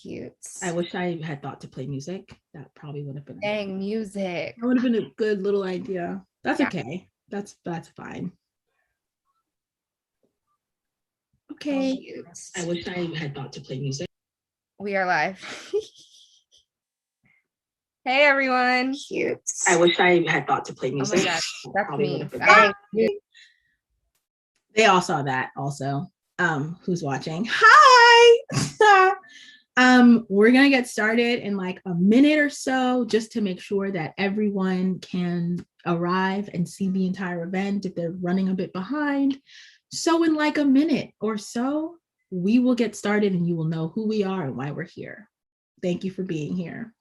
Cute. I wish I had thought to play music. That probably would have been. Dang, music. That would have been a good little idea. That's okay. That's fine. Okay. I wish I had thought to play music. We are live. Hey everyone. Cute. I wish I had thought to play music. Oh my gosh, that's me. They all saw that also. Who's watching? Hi. We're gonna get started in like a minute or so, just to make sure that everyone can arrive and see the entire event if they're running a bit behind. So in like a minute or so, we will get started and you will know who we are and why we're here. Thank you for being here.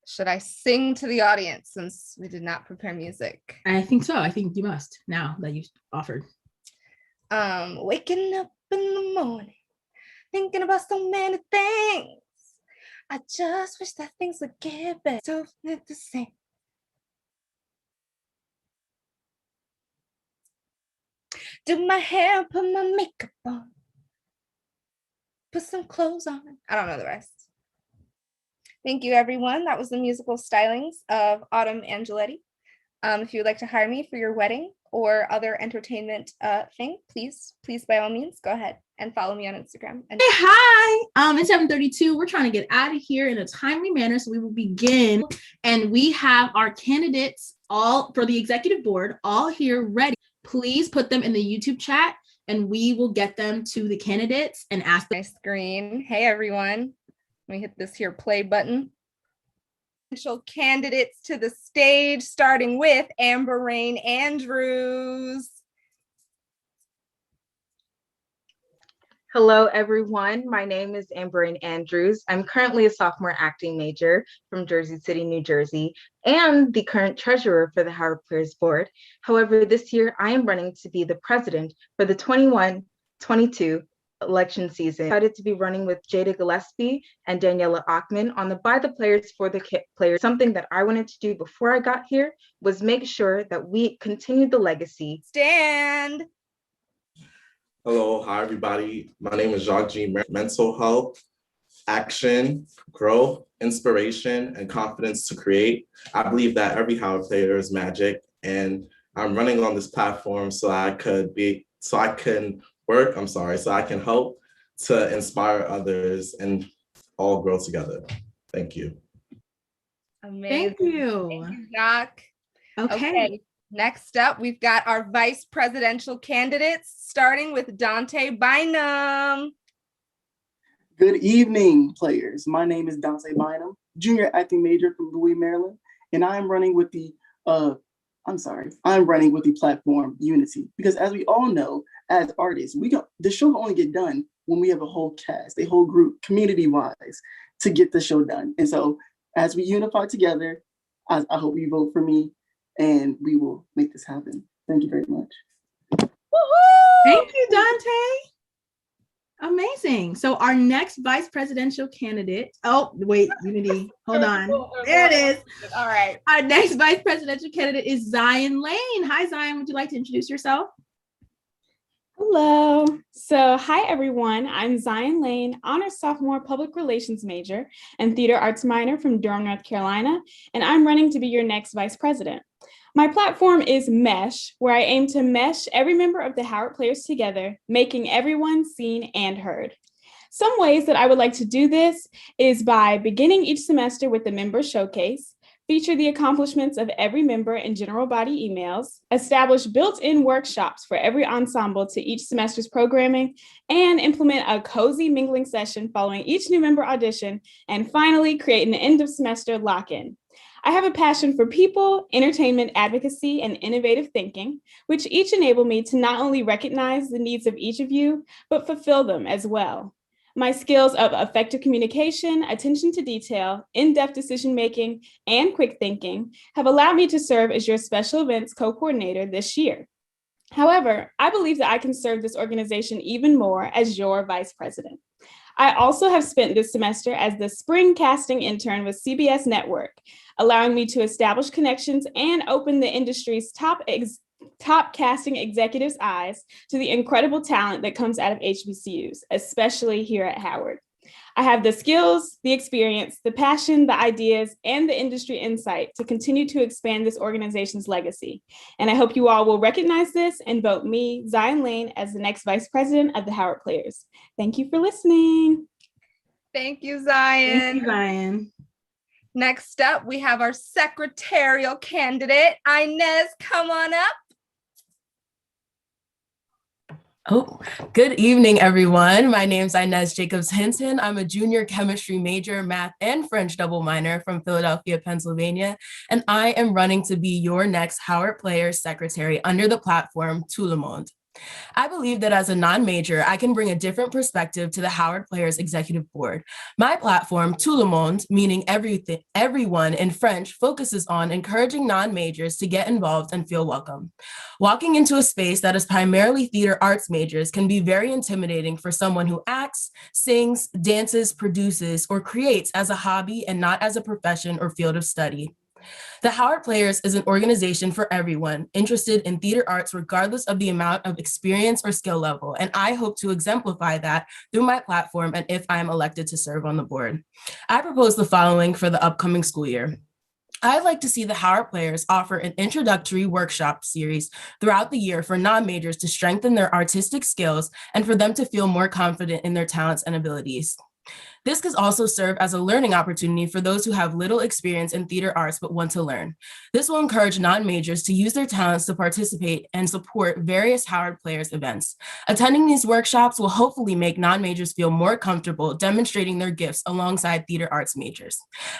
Should I sing to the audience since we did not prepare music? I think so. I think you must now that you've offered. Waking up in the morning, thinking about so many things. I just wish that things would get better. So the same. Do my hair, put my makeup on, put some clothes on. I don't know the rest. Thank you, everyone. That was the musical stylings of Autumn Angeletti. If you would like to hire me for your wedding or other entertainment thing, please, by all means, go ahead and follow me on Instagram. Hey, hi. It's 7:32. We're trying to get out of here in a timely manner, so we will begin. And we have our candidates all for the executive board all here ready. Please put them in the YouTube chat, and we will get them to the candidates and ask them. My screen. Hey, everyone. Let me hit this here play button. Potential candidates to the stage, starting with Amber Rain Andrews. Hello, everyone. My name is Amber Rain Andrews. I'm currently a sophomore acting major from Jersey City, New Jersey, and the current treasurer for the Howard Players Board. However, this year I am running to be the president for the 21-22 election season. I'm excited to be running with Jada Gillespie and Daniela Achman on the By the Players for the Players. Something that I wanted to do before I got here was make sure that we continued the legacy. Stand. Hello, hi everybody. My name is Jacques G. Mental health, action, growth, inspiration, and confidence to create. I believe that every Howard player is magic, and I'm running on this platform so I can help to inspire others and all grow together. Thank you. Amazing. Thank you. Thank you, Jacques. Okay. Next up, we've got our vice presidential candidates, starting with Dante Bynum. Good evening, players. My name is Dante Bynum, junior acting major from Bowie, Maryland, and I'm running with the platform Unity, because as we all know, as artists, the show will only get done when we have a whole cast, a whole group, community-wise, to get the show done. And so as we unify together, I hope you vote for me, and we will make this happen. Thank you very much. Woo-hoo! Thank you, Dante. Amazing. So our next vice presidential candidate, Unity, hold on. There it is. All right. Our next vice presidential candidate is Zion Lane. Hi, Zion. Would you like to introduce yourself? Hello. So hi, everyone. I'm Zion Lane, honors sophomore public relations major and theater arts minor from Durham, North Carolina, and I'm running to be your next vice president. My platform is Mesh, where I aim to mesh every member of the Howard Players together, making everyone seen and heard. Some ways that I would like to do this is by beginning each semester with the member showcase, feature the accomplishments of every member in general body emails, establish built-in workshops for every ensemble to each semester's programming, and implement a cozy mingling session following each new member audition, and finally create an end of semester lock-in. I have a passion for people, entertainment, advocacy, and innovative thinking, which each enable me to not only recognize the needs of each of you, but fulfill them as well. My skills of effective communication, attention to detail, in-depth decision-making, and quick thinking have allowed me to serve as your special events co-coordinator this year. However, I believe that I can serve this organization even more as your vice president. I also have spent this semester as the spring casting intern with CBS Network, allowing me to establish connections and open the industry's top casting executives' eyes to the incredible talent that comes out of HBCUs, especially here at Howard. I have the skills, the experience, the passion, the ideas, and the industry insight to continue to expand this organization's legacy. And I hope you all will recognize this and vote me, Zion Lane, as the next Vice President of the Howard Players. Thank you for listening. Thank you, Zion. Thank you, Ryan. Next up, we have our secretarial candidate, Inez. Come on up. Oh, good evening, everyone. My name is Inez Jacobs Hinton. I'm a junior chemistry major, math and French double minor from Philadelphia, Pennsylvania, and I am running to be your next Howard Players Secretary under the platform Tout le Monde. I believe that as a non-major, I can bring a different perspective to the Howard Players Executive Board. My platform, Tout le Monde, meaning everyone in French, focuses on encouraging non-majors to get involved and feel welcome. Walking into a space that is primarily theater arts majors can be very intimidating for someone who acts, sings, dances, produces, or creates as a hobby and not as a profession or field of study. The Howard Players is an organization for everyone interested in theater arts, regardless of the amount of experience or skill level, and I hope to exemplify that through my platform and if I am elected to serve on the board. I propose the following for the upcoming school year. I'd like to see the Howard Players offer an introductory workshop series throughout the year for non-majors to strengthen their artistic skills and for them to feel more confident in their talents and abilities. This could also serve as a learning opportunity for those who have little experience in theater arts but want to learn. This will encourage non-majors to use their talents to participate and support various Howard Players events. Attending these workshops will hopefully make non-majors feel more comfortable demonstrating their gifts alongside theater arts majors.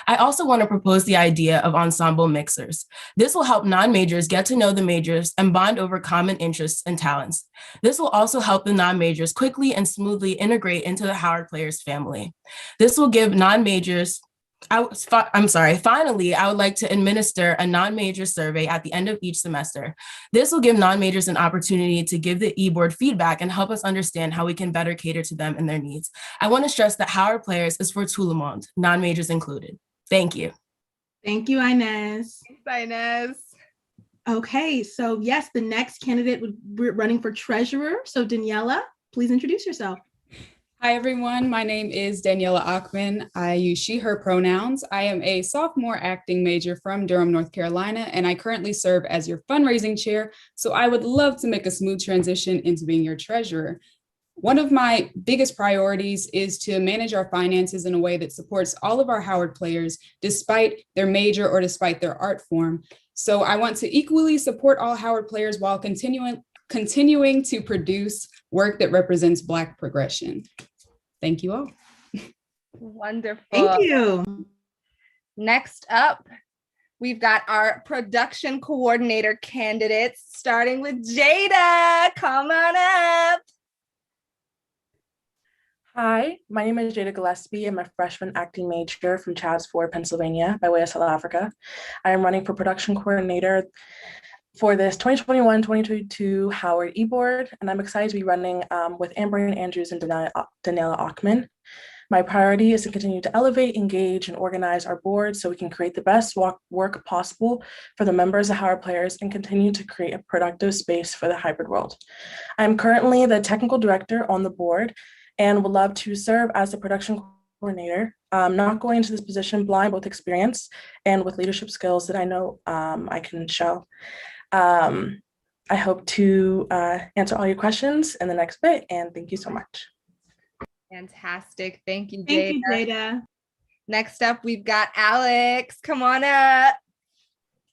I also want to propose the idea of ensemble mixers. This will help non-majors get to know the majors and bond over common interests and talents. This will also help the non-majors quickly and smoothly integrate into the Howard Players family. This will give non-majors, finally, I would like to administer a non-major survey at the end of each semester. This will give non-majors an opportunity to give the e-board feedback and help us understand how we can better cater to them and their needs. I want to stress that Howard Players is for tout le monde, non-majors included. Thank you. Thank you, Inez. Thanks, Inez. Okay, so yes, the next candidate we're running for treasurer. So Daniela, please introduce yourself. Hi, everyone. My name is Daniela Achman. I use she, her pronouns. I am a sophomore acting major from Durham, North Carolina, and I currently serve as your fundraising chair. So I would love to make a smooth transition into being your treasurer. One of my biggest priorities is to manage our finances in a way that supports all of our Howard Players, despite their major or despite their art form. So I want to equally support all Howard Players while continuing to produce work that represents Black progression. Thank you all. Wonderful. Thank you. Next up, we've got our production coordinator candidates, starting with Jada. Come on up. Hi, my name is Jada Gillespie. I'm a freshman acting major from Chadds Pennsylvania, by way of South Africa. I am running for production coordinator for this 2021-2022 Howard eBoard, and I'm excited to be running with Amber Andrews and Daniela Achman. My priority is to continue to elevate, engage, and organize our board so we can create the best work possible for the members of Howard Players and continue to create a productive space for the hybrid world. I'm currently the technical director on the board and would love to serve as the production coordinator. Not going into this position blind with experience and with leadership skills that I know I can show. I hope to answer all your questions in the next bit, and thank you so much. Fantastic. Thank you, Jada. Thank you, Jada. Next up, we've got Alex. Come on up.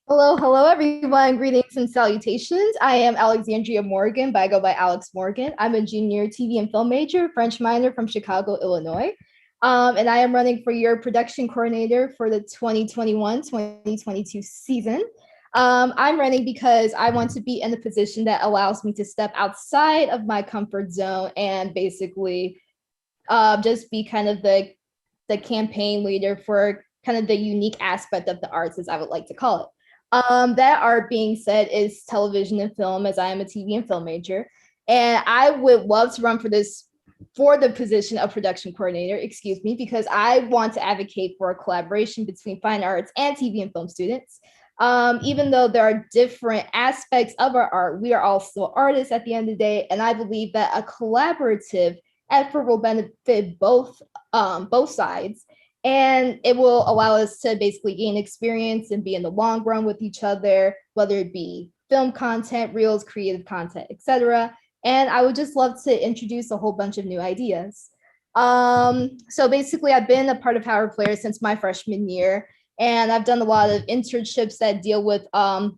Hello, everyone. Greetings and salutations. I am Alexandria Morgan, but I go by Alex Morgan. I'm a junior TV and film major, French minor from Chicago, Illinois. And I am running for your production coordinator for the 2021-2022 season. I'm running because I want to be in a position that allows me to step outside of my comfort zone and basically just be kind of the campaign leader for kind of the unique aspect of the arts, as I would like to call it. That art being said is television and film, as I am a TV and film major. And I would love to run for the position of production coordinator, because I want to advocate for a collaboration between fine arts and TV and film students. Even though there are different aspects of our art, we are all still artists at the end of the day. And I believe that a collaborative effort will benefit both sides, and it will allow us to basically gain experience and be in the long run with each other, whether it be film content, reels, creative content, etc. And I would just love to introduce a whole bunch of new ideas. So basically, I've been a part of Howard Players since my freshman year, and I've done a lot of internships that deal with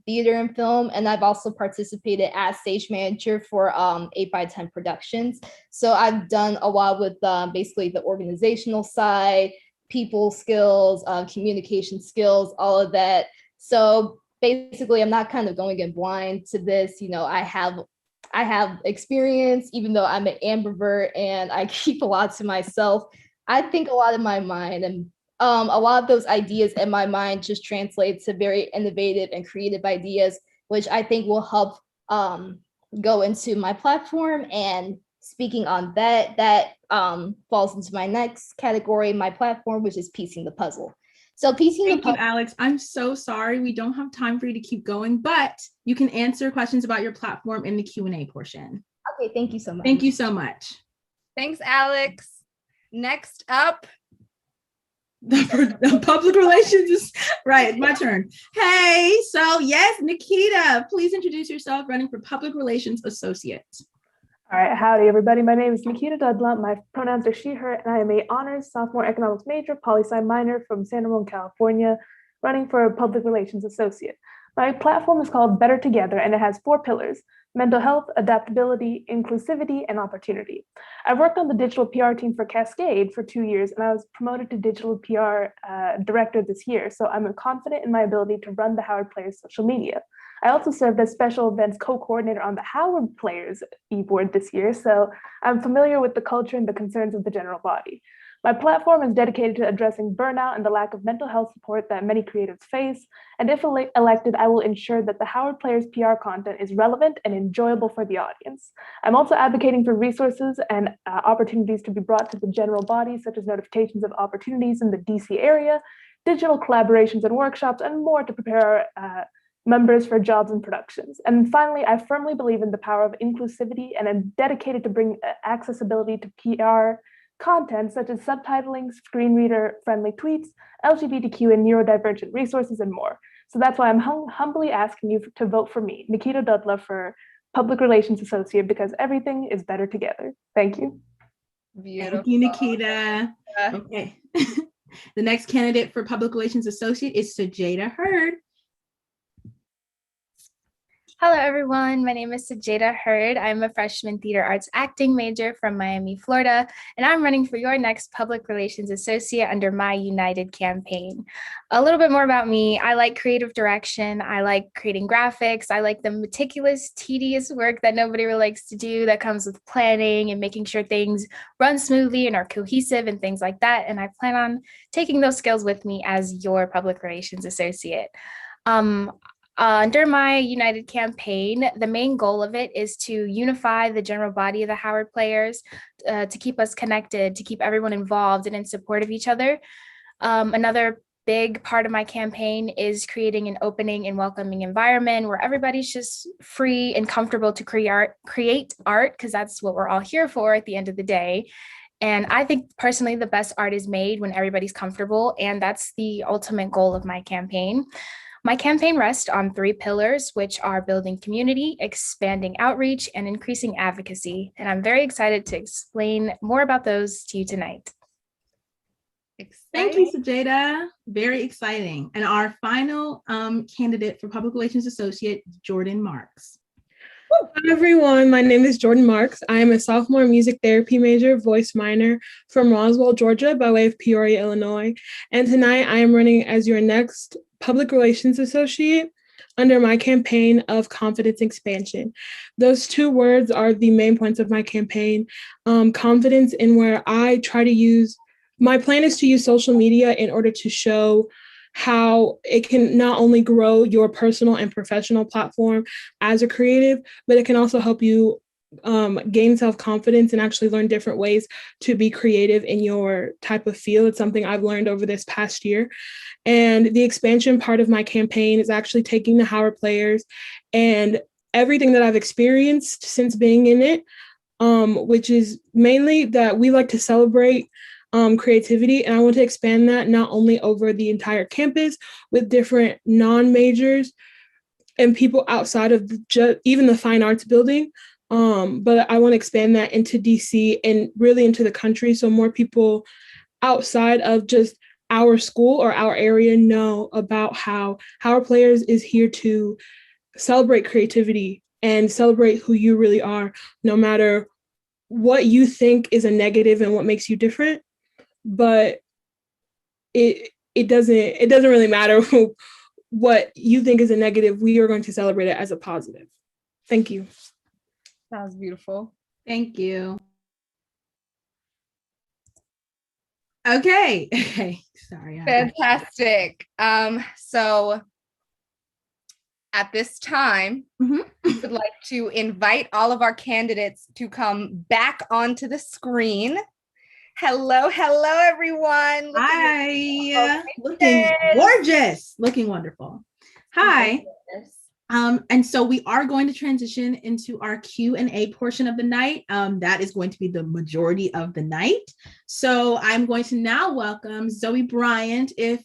theater and film, and I've also participated as stage manager for 8x10 Productions. So I've done a lot with basically the organizational side, people skills, communication skills, all of that. So basically, I'm not kind of going in blind to this. You know, I have experience, even though I'm an ambivert and I keep a lot to myself. I think a lot in my mind, and a lot of those ideas in my mind just translate to very innovative and creative ideas, which I think will help go into my platform. And speaking on that falls into my next category, my platform, which is piecing the puzzle. So piecing Thank you, Alex. I'm so sorry. We don't have time for you to keep going, but you can answer questions about your platform in the Q&A portion. Okay, thank you so much. Thank you so much. Thanks, Alex. Next up. The public relations is right. My turn. Hey, so yes, Nikita, please introduce yourself, running for public relations associate. All right, howdy everybody. My name is Nikita Dudlump. My pronouns are she, her, and I am a honors sophomore economics major, poli-sci minor from San Ramon, California, running for public relations associate. My platform is called Better Together, and it has 4 pillars: mental health, adaptability, inclusivity, and opportunity. I've worked on the digital PR team for Cascade for 2 years, and I was promoted to digital PR director this year. So I'm confident in my ability to run the Howard Players social media. I also served as special events co-coordinator on the Howard Players e-board this year, so I'm familiar with the culture and the concerns of the general body. My platform is dedicated to addressing burnout and the lack of mental health support that many creatives face, and if elected, I will ensure that the Howard Players PR content is relevant and enjoyable for the audience. I'm also advocating for resources and opportunities to be brought to the general body, such as notifications of opportunities in the DC area, digital collaborations and workshops, and more to prepare our members for jobs and productions. And finally, I firmly believe in the power of inclusivity, and I'm dedicated to bring accessibility to PR content such as subtitling, screen reader friendly tweets, LGBTQ and neurodivergent resources, and more. So that's why I'm humbly asking you to vote for me, Nikita Dudla, for Public Relations Associate, because everything is better together. Thank you. Beautiful. Thank you, Nikita. Okay. The next candidate for Public Relations Associate is Sajada Hurd. Hello, everyone. My name is Sajada Hurd. I'm a freshman theater arts acting major from Miami, Florida, and I'm running for your next public relations associate under my United campaign. A little bit more about me. I like creative direction. I like creating graphics. I like the meticulous, tedious work that nobody really likes to do that comes with planning and making sure things run smoothly and are cohesive and things like that. And I plan on taking those skills with me as your public relations associate. Under my United campaign, the main goal of it is to unify the general body of the Howard Players, to keep us connected, to keep everyone involved and in support of each other. Another big part of my campaign is creating an opening and welcoming environment where everybody's just free and comfortable to create art, because that's what we're all here for at the end of the day. And I think personally, the best art is made when everybody's comfortable, and that's the ultimate goal of my campaign. My campaign rests on 3 pillars, which are building community, expanding outreach, and increasing advocacy. And I'm very excited to explain more about those to you tonight. Thank you, Sajada. Very exciting. And our final candidate for Public Relations Associate, Jordan Marks. Hi, everyone. My name is Jordan Marks. I am a sophomore music therapy major, voice minor from Roswell, Georgia, by way of Peoria, Illinois. And tonight I am running as your next Public Relations Associate under my campaign of confidence expansion. Those 2 words are the main points of my campaign. Confidence in where I try to use, my plan is to use social media in order to show how it can not only grow your personal and professional platform as a creative, but it can also help you gain self-confidence and actually learn different ways to be creative in your type of field. It's something I've learned over this past year. And the expansion part of my campaign is actually taking the Howard Players and everything that I've experienced since being in it, which is mainly that we like to celebrate creativity. And I want to expand that not only over the entire campus with different non-majors and people outside of even the fine arts building. But I want to expand that into DC and really into the country, so more people outside of just our school or our area know about how Howard Players is here to celebrate creativity and celebrate who you really are, no matter what you think is a negative and what makes you different. But it doesn't really matter what you think is a negative. We are going to celebrate it as a positive. Thank you. Sounds beautiful. Thank you. Okay. Sorry. Fantastic. So at this time, we would like to invite all of our candidates to come back onto the screen. Hello, everyone. Hi. Looking gorgeous. Looking wonderful. Hi. And so we are going to transition into our Q&A portion of the night. That is going to be the majority of the night. So I'm going to now welcome Zoe Bryant, if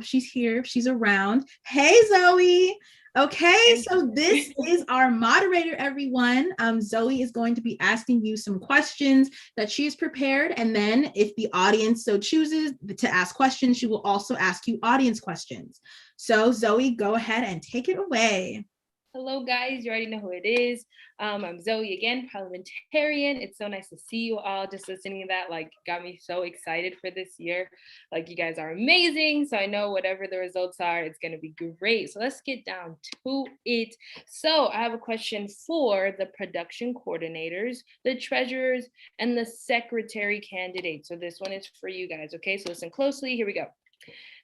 she's here, if she's around. Hey, Zoe. Okay, so this is our moderator, everyone. Zoe is going to be asking you some questions that she's prepared. And then if the audience so chooses to ask questions, she will also ask you audience questions. So Zoe, go ahead and take it away. Hello, guys. You already know who it is. I'm Zoe again, parliamentarian. It's so nice to see you all. Just listening to that, got me so excited for this year. You guys are amazing. So I know whatever the results are, it's going to be great. So let's get down to it. So I have a question for the production coordinators, the treasurers, and the secretary candidates. So this one is for you guys. Okay, so listen closely. Here we go.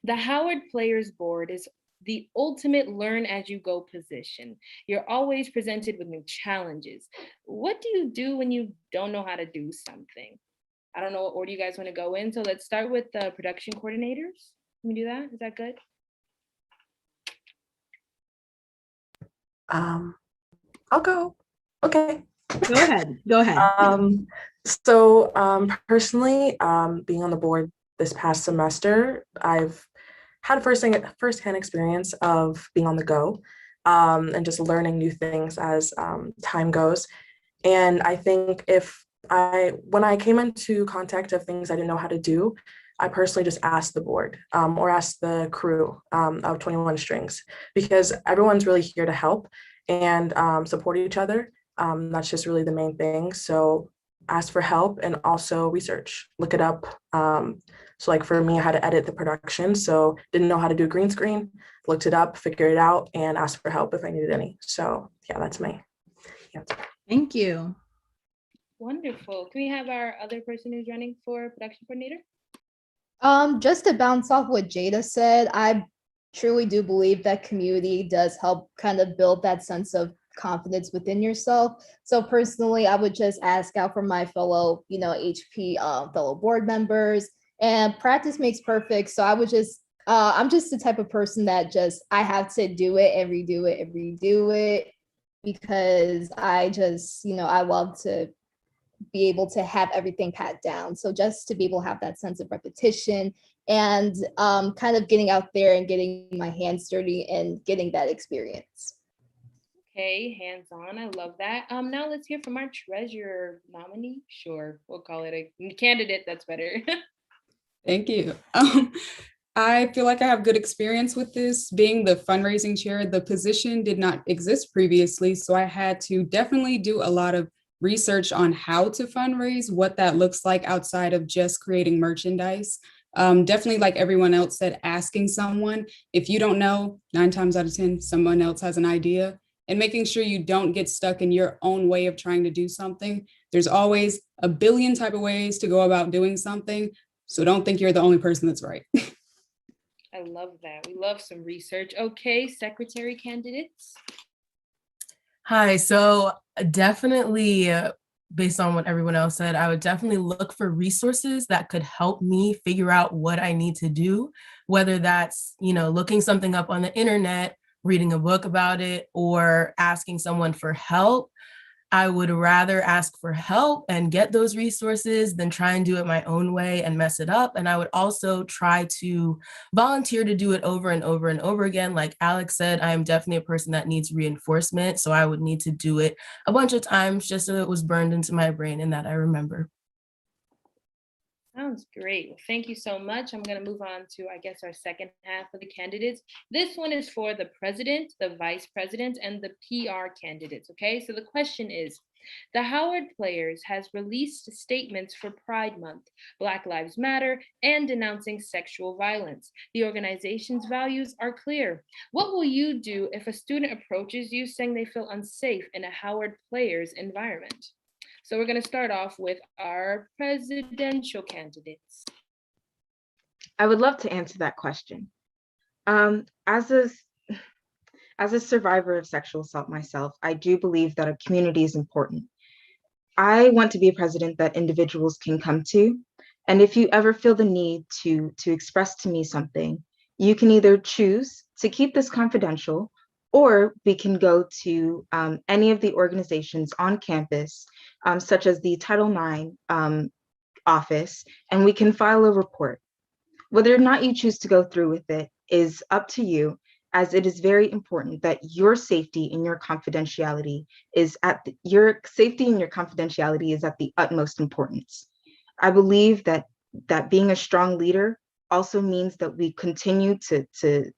The Howard Players Board is the ultimate learn as you go position. You're always presented with new challenges. What do you do when you don't know how to do something? I don't know what order you guys want to go in. So let's start with the production coordinators. Can we do that? Is that good? I'll go. Okay. Go ahead. Personally, being on the board this past semester, I've had firsthand experience of being on the go and just learning new things as time goes. And I think when I came into contact of things I didn't know how to do, I personally just asked the board or asked the crew of 21 Strings, because everyone's really here to help and support each other. That's just really the main thing. So ask for help and also research, look it up. So for me, I had to edit the production. So didn't know how to do green screen, looked it up, figured it out, and asked for help if I needed any. So yeah, that's me. Yeah. Thank you. Wonderful. Can we have our other person who's running for production coordinator? Just to bounce off what Jada said, I truly do believe that community does help kind of build that sense of confidence within yourself. So personally, I would just ask out for my fellow, HP fellow board members, and practice makes perfect. So I would just, I'm just the type of person that I have to do it and redo it because I just, I love to be able to have everything pat down. So just to be able to have that sense of repetition and kind of getting out there and getting my hands dirty and getting that experience. Okay, hands-on. I love that. Now let's hear from our treasurer nominee. Sure, we'll call it a candidate. That's better. Thank you. I feel like I have good experience with this. Being the fundraising chair, the position did not exist previously, so I had to definitely do a lot of research on how to fundraise, what that looks like outside of just creating merchandise. Definitely, like everyone else said, asking someone. If you don't know, 9 times out of 10, someone else has an idea. And making sure you don't get stuck in your own way of trying to do something. There's always a billion type of ways to go about doing something. So don't think you're the only person that's right. I love that. We love some research. Okay, secretary candidates. Hi, so definitely based on what everyone else said, I would definitely look for resources that could help me figure out what I need to do, whether that's, looking something up on the internet, reading a book about it, or asking someone for help. I would rather ask for help and get those resources than try and do it my own way and mess it up. And I would also try to volunteer to do it over and over and over again. Like Alex said, I am definitely a person that needs reinforcement. So I would need to do it a bunch of times just so it was burned into my brain and that I remember. Sounds great. Well, thank you so much. I'm going to move on to, I guess, our second half of the candidates. This one is for the president, the vice president, and the PR candidates. Okay, so the question is, the Howard Players has released statements for Pride Month, Black Lives Matter, and denouncing sexual violence. The organization's values are clear. What will you do if a student approaches you saying they feel unsafe in a Howard Players environment? So we're going to start off with our presidential candidates. I would love to answer that question. As a survivor of sexual assault myself, I do believe that a community is important. I want to be a president that individuals can come to. And if you ever feel the need to express to me something, you can either choose to keep this confidential, or we can go to any of the organizations on campus, such as the Title IX office, and we can file a report. Whether or not you choose to go through with it is up to you, as it is very important that your safety and your confidentiality is at the utmost importance. I believe that being a strong leader also means that we continue to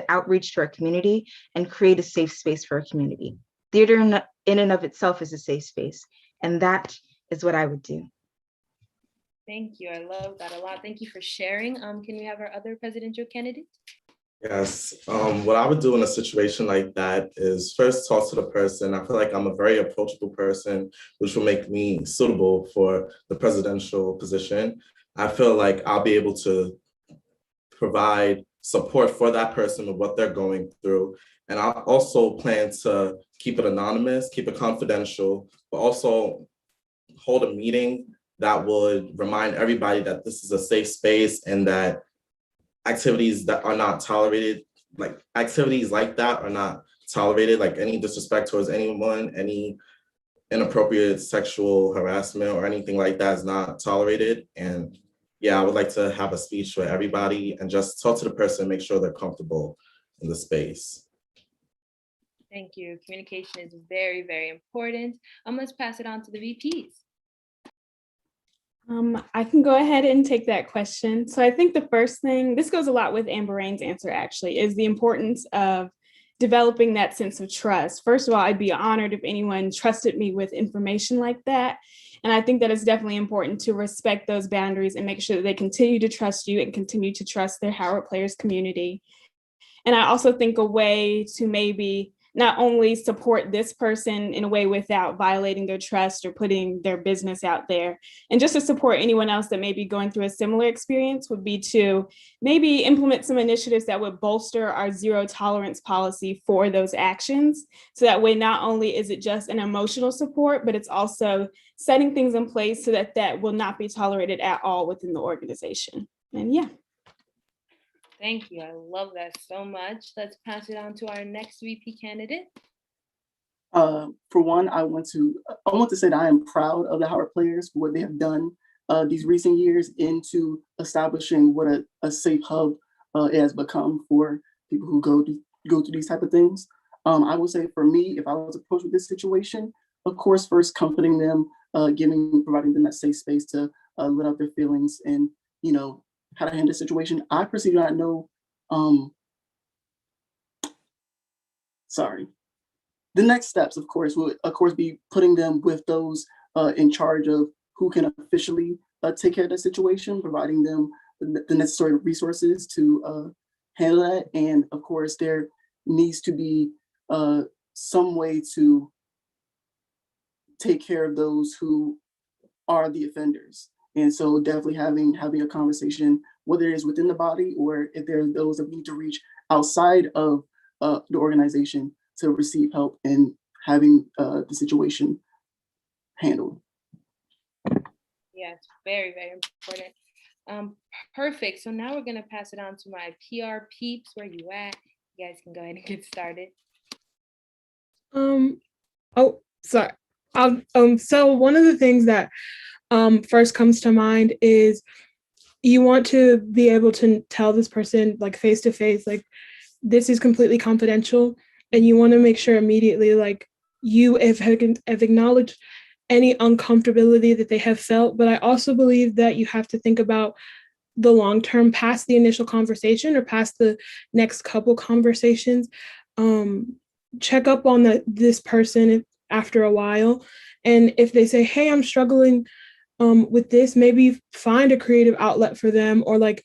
outreach to our community and create a safe space for our community. Theater in and of itself is a safe space, and that is what I would do. Thank you. I love that a lot. Thank you for sharing. Can we have our other presidential candidate? Yes, what I would do in a situation like that is first talk to the person. I feel like I'm a very approachable person, which will make me suitable for the presidential position. I feel like I'll be able to provide support for that person with what they're going through. And I also plan to keep it anonymous, keep it confidential, but also hold a meeting that would remind everybody that this is a safe space and that activities that are not tolerated, like activities like that are not tolerated, like any disrespect towards anyone, any inappropriate sexual harassment or anything like that is not tolerated. And yeah, I would like to have a speech with everybody and just talk to the person, make sure they're comfortable in the space. Thank you. Communication is very, very important. Let's pass it on to the VPs. I can go ahead and take that question. So I think the first thing, this goes a lot with Amber Rain's answer actually, is the importance of developing that sense of trust. First of all, I'd be honored if anyone trusted me with information like that. And I think that it's definitely important to respect those boundaries and make sure that they continue to trust you and continue to trust their Howard Players community. And I also think a way to maybe not only support this person in a way without violating their trust or putting their business out there, and just to support anyone else that may be going through a similar experience would be to maybe implement some initiatives that would bolster our zero tolerance policy for those actions. So that way, not only is it just an emotional support, but it's also setting things in place so that that will not be tolerated at all within the organization. And yeah. Thank you. I love that so much. Let's pass it on to our next VP candidate. For one, I want to say that I am proud of the Howard Players for what they have done these recent years into establishing what a safe hub it has become for people who go through these type of things. I would say for me, if I was approached with this situation, of course, first comforting them, providing them that safe space to let out their feelings and, how to handle the situation. I personally do not know. The next steps, of course, would be putting them with those in charge of who can officially take care of the situation, providing them the necessary resources to handle that. And of course, there needs to be some way to take care of those who are the offenders. And so definitely having a conversation, whether it is within the body or if there are those that need to reach outside of the organization to receive help in having the situation handled. Yes, very, very important. Perfect. So now we're going to pass it on to my PR peeps. Where you at? You guys can go ahead and get started. Oh, sorry. So one of the things that first comes to mind is you want to be able to tell this person like face to face, like this is completely confidential, and you want to make sure immediately like you have acknowledged any uncomfortability that they have felt. But I also believe that you have to think about the long term past the initial conversation or past the next couple conversations. Check up on this person after a while, and if they say, hey, I'm struggling with this, maybe find a creative outlet for them, or like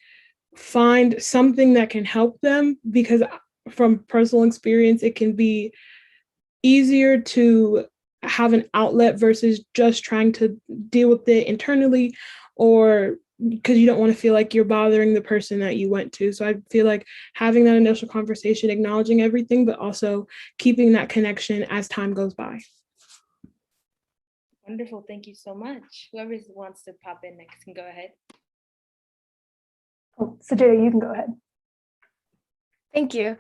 find something that can help them, because from personal experience it can be easier to have an outlet versus just trying to deal with it internally, or because you don't want to feel like you're bothering the person that you went to. So I feel like having that initial conversation, acknowledging everything, but also keeping that connection as time goes by. Wonderful. Thank you so much. Whoever wants to pop in next can go ahead. Oh, Sajida, you can go ahead. Thank you.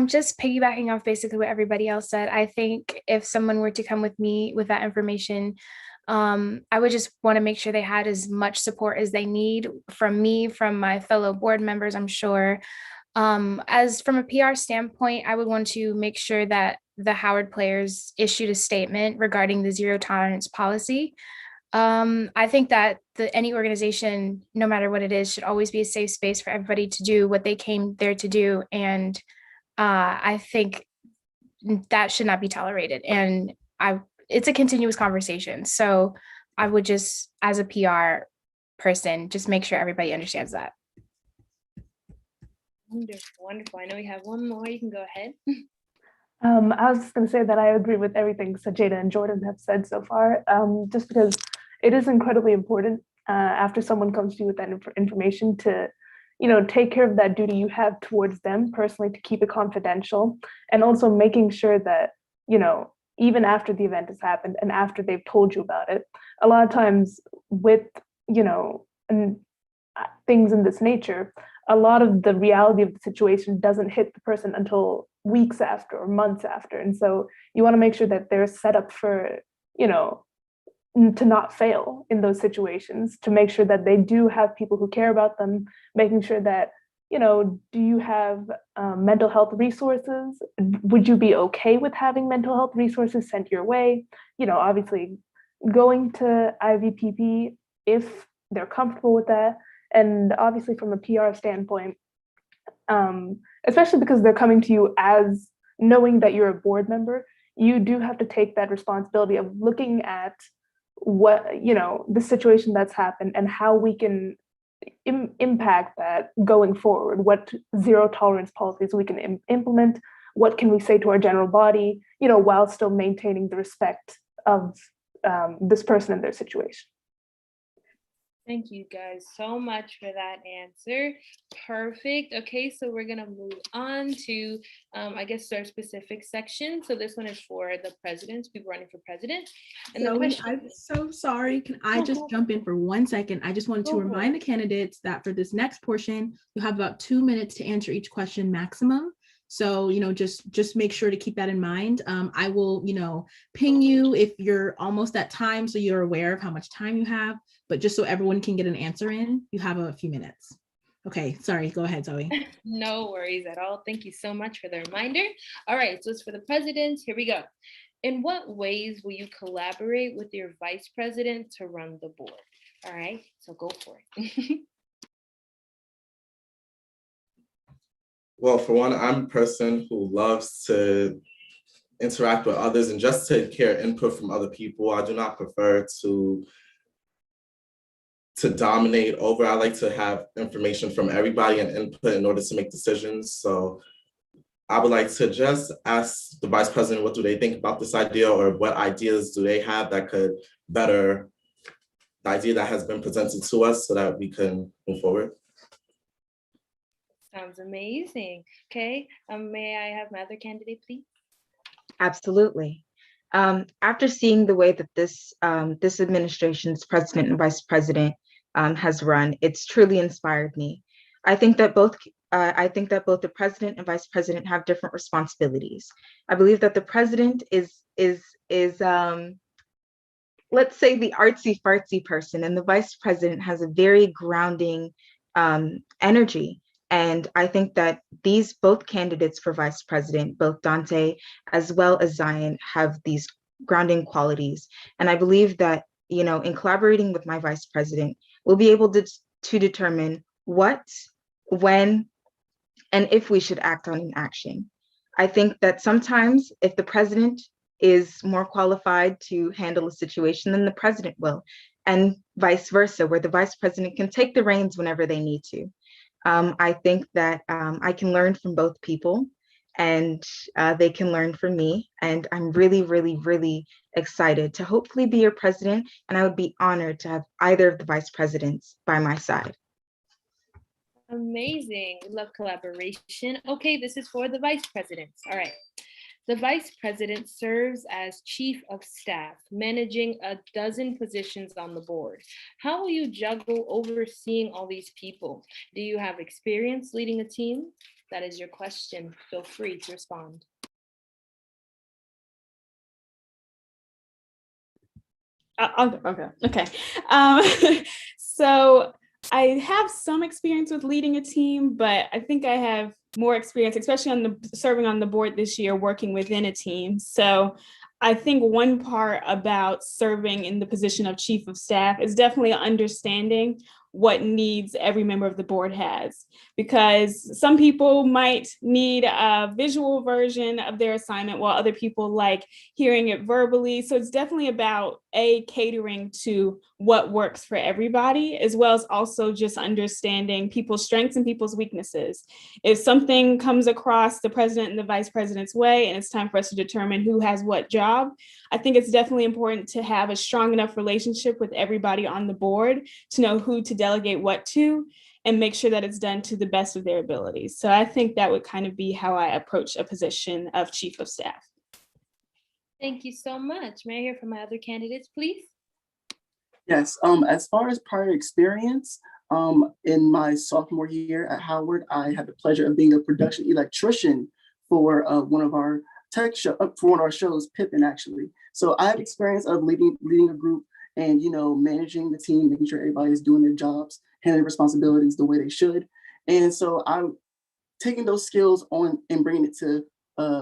Just piggybacking off basically what everybody else said, I think if someone were to come with me with that information, I would just want to make sure they had as much support as they need from me, from my fellow board members, I'm sure. As from a PR standpoint, I would want to make sure that the Howard players issued a statement regarding the zero tolerance policy. I think that any organization, no matter what it is, should always be a safe space for everybody to do what they came there to do. And I think that should not be tolerated. And it's a continuous conversation. So I would just, as a PR person, just make sure everybody understands that. Wonderful, wonderful. I know we have one more. You can go ahead. I was just going to say that I agree with everything Sajida and Jordan have said so far, just because it is incredibly important after someone comes to you with that information to, take care of that duty you have towards them personally, to keep it confidential, and also making sure that, even after the event has happened and after they've told you about it, a lot of times with, and things in this nature, a lot of the reality of the situation doesn't hit the person until weeks after or months after. And so you want to make sure that they're set up for, to not fail in those situations, to make sure that they do have people who care about them, making sure that, do you have mental health resources? Would you be okay with having mental health resources sent your way? Obviously going to IVPP if they're comfortable with that. And obviously from a PR standpoint, especially because they're coming to you as knowing that you're a board member, you do have to take that responsibility of looking at what, the situation that's happened and how we can impact that going forward, what zero tolerance policies we can implement, what can we say to our general body, while still maintaining the respect of this person and their situation. Thank you guys so much for that answer. Perfect. Okay, so we're gonna move on to, I guess, our specific section. So this one is for the presidents, people running for president. And the question, I'm so sorry. Can I just jump in for 1 second? I just wanted to remind the candidates that for this next portion, you have about 2 minutes to answer each question maximum. So, just make sure to keep that in mind. I will, ping you if you're almost at time, so you're aware of how much time you have, but just so everyone can get an answer in, you have a few minutes. Okay, sorry, go ahead, Zoe. No worries at all. Thank you so much for the reminder. All right, so it's for the presidents. Here we go. In what ways will you collaborate with your vice president to run the board? All right, so go for it. Well, for one, I'm a person who loves to interact with others and just to hear input from other people. I do not prefer to dominate over. I like to have information from everybody and input in order to make decisions. So I would like to just ask the vice president, what do they think about this idea, or what ideas do they have that could better the idea that has been presented to us so that we can move forward. Sounds amazing. Okay, may I have my other candidate, please? Absolutely. After seeing the way that this administration's president and vice president has run, it's truly inspired me. I think that both the president and vice president have different responsibilities. I believe that the president is let's say, the artsy fartsy person, and the vice president has a very grounding energy. And I think that these both candidates for vice president, both Dante as well as Zion, have these grounding qualities. And I believe that, you know, in collaborating with my vice president, we'll be able to determine what, when, and if we should act on an action. I think that sometimes if the president is more qualified to handle a situation than the president will, and vice versa, where the vice president can take the reins whenever they need to. I think that I can learn from both people, and they can learn from me. And I'm really, really, really excited to hopefully be your president. And I would be honored to have either of the vice presidents by my side. Amazing. We love collaboration. Okay, this is for the vice presidents. All right. The vice president serves as chief of staff, managing a dozen positions on the board. How will you juggle overseeing all these people? Do you have experience leading a team? That is your question. Feel free to respond. Okay. So I have some experience with leading a team, but I think I have more experience, especially on serving on the board this year, working within a team. So I think one part about serving in the position of chief of staff is definitely understanding what needs every member of the board has, because some people might need a visual version of their assignment while other people like hearing it verbally. So it's definitely about catering to what works for everybody, as well as also just understanding people's strengths and people's weaknesses. If something comes across the president and the vice president's way, and it's time for us to determine who has what job, I think it's definitely important to have a strong enough relationship with everybody on the board to know who to delegate what to, and make sure that it's done to the best of their abilities. So I think that would kind of be how I approach a position of chief of staff. Thank you so much. May I hear from my other candidates, please? Yes, as far as prior experience, in my sophomore year at Howard, I had the pleasure of being a production electrician for one of our for one of our shows, Pippin, actually. So I have experience of leading a group and, you know, managing the team, making sure everybody is doing their jobs, handling responsibilities the way they should. And so I'm taking those skills on and bringing it to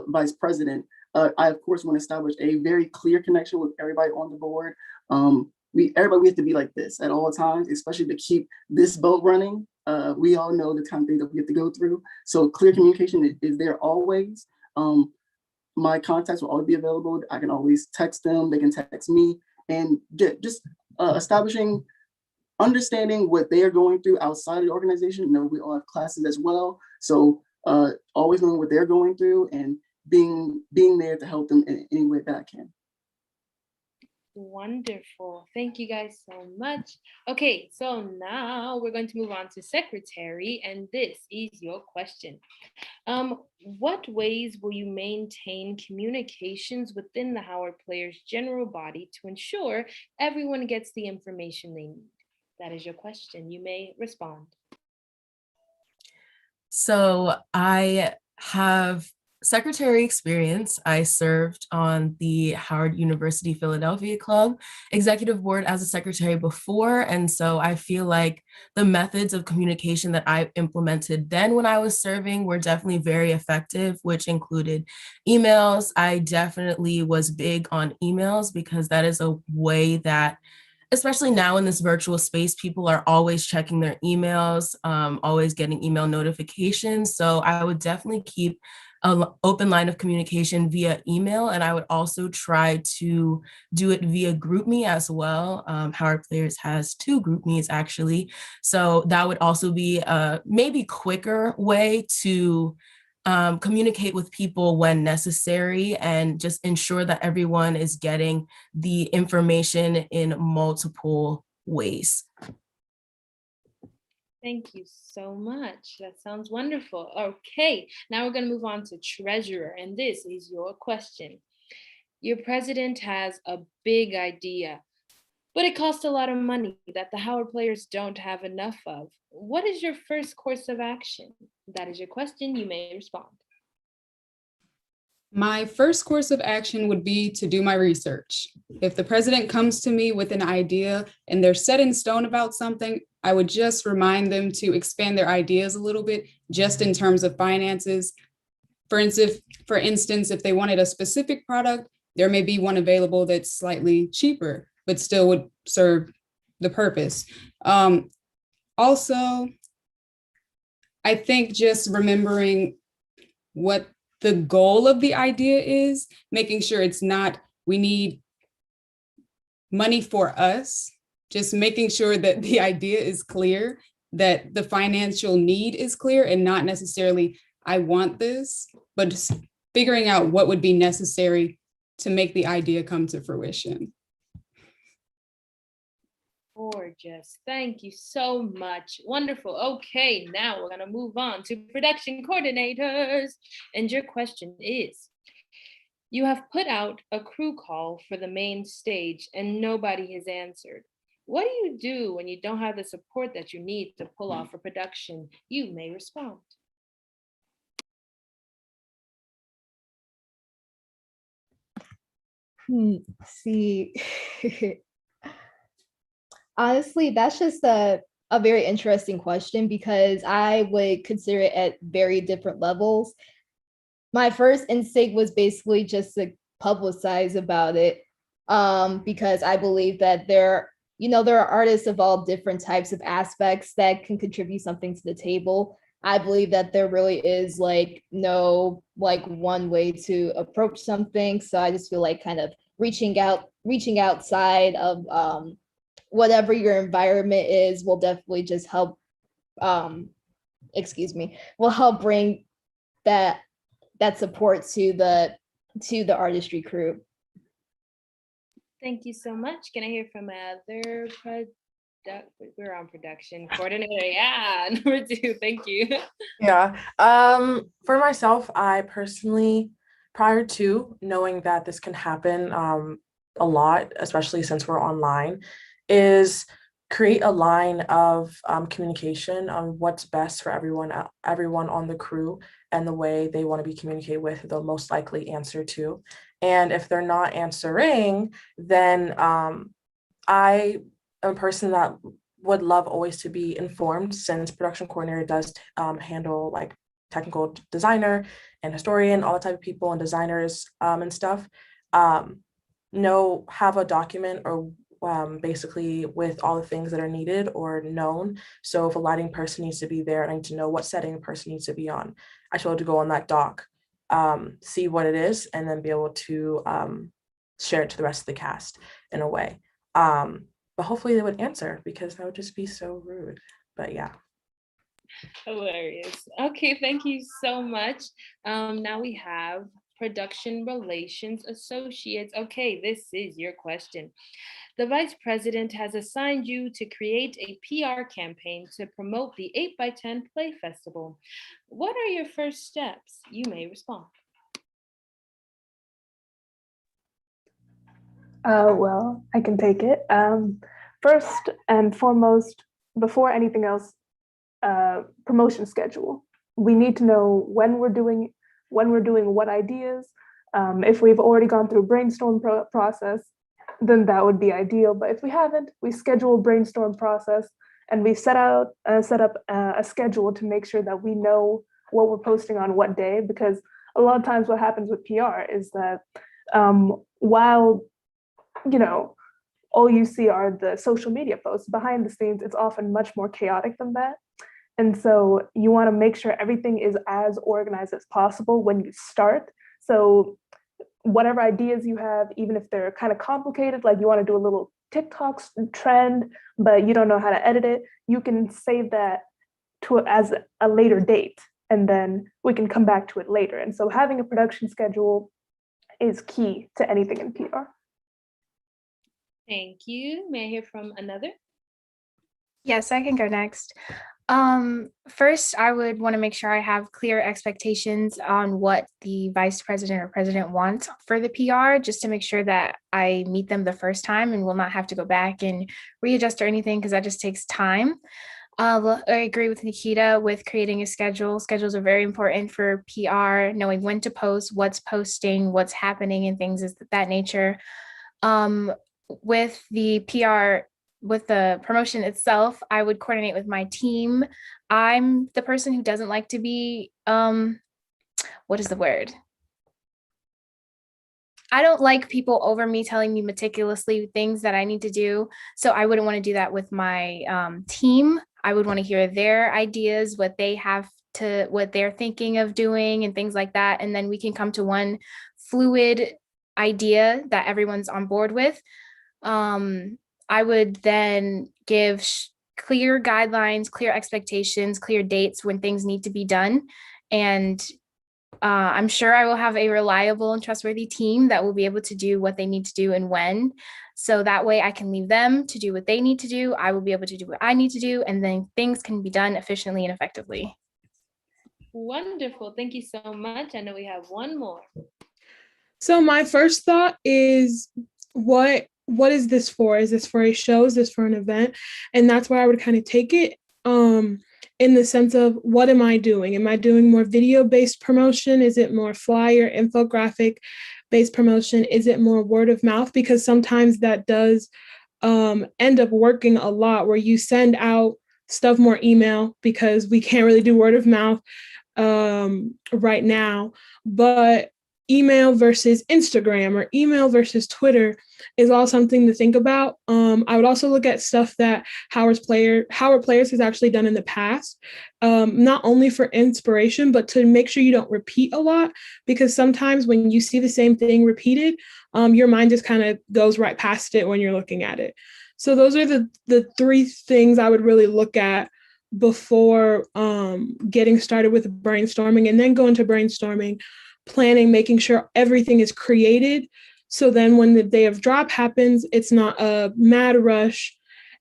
vice president. I, of course, want to establish a very clear connection with everybody on the board. We have to be like this at all times, especially to keep this boat running. We all know the kind of things that we have to go through. So clear communication is there always. My contacts will always be available. I can always text them. They can text me, and just establishing, understanding what they are going through outside of the organization. You know, we all have classes as well. So always knowing what they're going through and being there to help them in any way that I can. Wonderful. Thank you guys so much. Okay, so now we're going to move on to secretary, and this is your question. What ways will you maintain communications within the Howard Players general body to ensure everyone gets the information they need? That is your question. You may respond. So I have secretary experience. I served on the Howard University Philadelphia Club executive board as a secretary before. And so I feel like the methods of communication that I implemented then when I was serving were definitely very effective, which included emails. I definitely was big on emails because that is a way that, especially now in this virtual space, people are always checking their emails, always getting email notifications. So I would definitely keep an open line of communication via email. And I would also try to do it via GroupMe as well. Howard Players has 2 GroupMes actually. So that would also be a maybe quicker way to communicate with people when necessary and just ensure that everyone is getting the information in multiple ways. Thank you so much. That sounds wonderful. Okay, now we're going to move on to treasurer, and this is your question. Your president has a big idea, but it costs a lot of money that the Howard Players don't have enough of. What is your first course of action? That is your question. You may respond. My first course of action would be to do my research. If the president comes to me with an idea and they're set in stone about something, I would just remind them to expand their ideas a little bit, just in terms of finances. For instance, if they wanted a specific product, there may be one available that's slightly cheaper, but still would serve the purpose. Also, I think just remembering what the goal of the idea is, making sure it's not, we need money for us, just making sure that the idea is clear, that the financial need is clear, and not necessarily, I want this, but just figuring out what would be necessary to make the idea come to fruition. Gorgeous. Thank you so much. Wonderful. Okay, now we're going to move on to production coordinators. And your question is, you have put out a crew call for the main stage and nobody has answered. What do you do when you don't have the support that you need to pull off a production? You may respond. See, honestly, that's just a very interesting question because I would consider it at very different levels. My first instinct was basically just to publicize about it because I believe that there are artists of all different types of aspects that can contribute something to the table. I believe that there really is no one way to approach something. So I just feel like kind of reaching outside of whatever your environment is will definitely just help, will help bring that support to the artistry crew. Thank you so much. Can I hear from other we're on production coordinator? Yeah, number 2. Thank you. Yeah. For myself, I personally, prior to knowing that this can happen a lot, especially since we're online, is create a line of communication on what's best for everyone on the crew and the way they want to be communicated with, they'll most likely answer to. And if they're not answering, then I am a person that would love always to be informed, since production coordinator does handle like technical designer and historian, all the type of people and designers and stuff. Have a document or basically with all the things that are needed or known. So if a lighting person needs to be there, I need to know what setting a person needs to be on. I should be able to go on that doc, see what it is, and then be able to share it to the rest of the cast in a way. But hopefully they would answer, because that would just be so rude. But yeah. Hilarious. Okay, thank you so much. Now we have production relations associates. Okay, this is your question. The Vice President has assigned you to create a PR campaign to promote the 8x10 Play Festival. What are your first steps? You may respond. Well, I can take it. First and foremost, before anything else, promotion schedule. We need to know when we're doing what ideas. If we've already gone through a brainstorm process, then that would be ideal. But if we haven't, we schedule a brainstorm process and we set up a schedule to make sure that we know what we're posting on what day. Because a lot of times what happens with PR is that while all you see are the social media posts, behind the scenes, it's often much more chaotic than that. And so you want to make sure everything is as organized as possible when you start. So whatever ideas you have, even if they're kind of complicated, like you want to do a little TikTok trend, but you don't know how to edit it, you can save that as a later date, and then we can come back to it later. And so having a production schedule is key to anything in PR. Thank you. May I hear from another? Yes, I can go next. First, I would want to make sure I have clear expectations on what the vice president or president wants for the PR, just to make sure that I meet them the first time and will not have to go back and readjust or anything, because that just takes time. I agree with Nikita with creating a schedule. Schedules are very important for PR, knowing when to post, what's posting, what's happening, and things of that nature. With the PR, with the promotion itself, I would coordinate with my team. I'm the person who doesn't like to be, what is the word? I don't like people over me telling me meticulously things that I need to do. So I wouldn't want to do that with my team. I would want to hear their ideas, what they have to, what they're thinking of doing and things like that. And then we can come to one fluid idea that everyone's on board with. I would then give clear guidelines, clear expectations, clear dates when things need to be done. And I'm sure I will have a reliable and trustworthy team that will be able to do what they need to do and when. So that way I can leave them to do what they need to do. I will be able to do what I need to do, and then things can be done efficiently and effectively. Wonderful. Thank you so much. I know we have one more. So my first thought is, what is this for? Is this for a show? Is this for an event? And that's where I would kind of take it. In the sense of, what am I doing? Am I doing more video-based promotion? Is it more flyer, infographic-based promotion? Is it more word of mouth? Because sometimes that does end up working a lot, where you send out stuff more email, because we can't really do word of mouth right now. But email versus Instagram or email versus Twitter is all something to think about. I would also look at stuff that Howard Players has actually done in the past, not only for inspiration, but to make sure you don't repeat a lot, because sometimes when you see the same thing repeated, your mind just kind of goes right past it when you're looking at it. So those are the three things I would really look at before getting started with brainstorming, and then go into brainstorming, planning, making sure everything is created. So then when the day of drop happens, it's not a mad rush,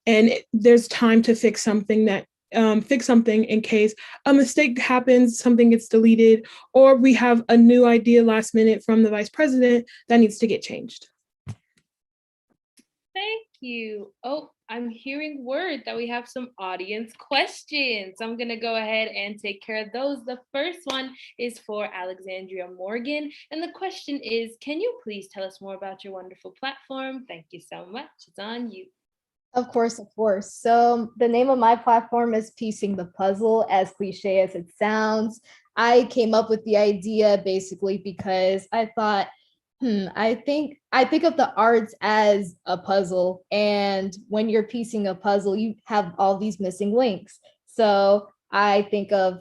and there's time to fix something in case a mistake happens, something gets deleted, or we have a new idea last minute from the vice president that needs to get changed. Thank you. Oh, I'm hearing word that we have some audience questions. I'm going to go ahead and take care of those. The first one is for Alexandria Morgan. And the question is, can you please tell us more about your wonderful platform? Thank you so much. It's on you. Of course, of course. So the name of my platform is Piecing the Puzzle, as cliche as it sounds. I came up with the idea basically because I thought, I think of the arts as a puzzle, and when you're piecing a puzzle, you have all these missing links. So I think of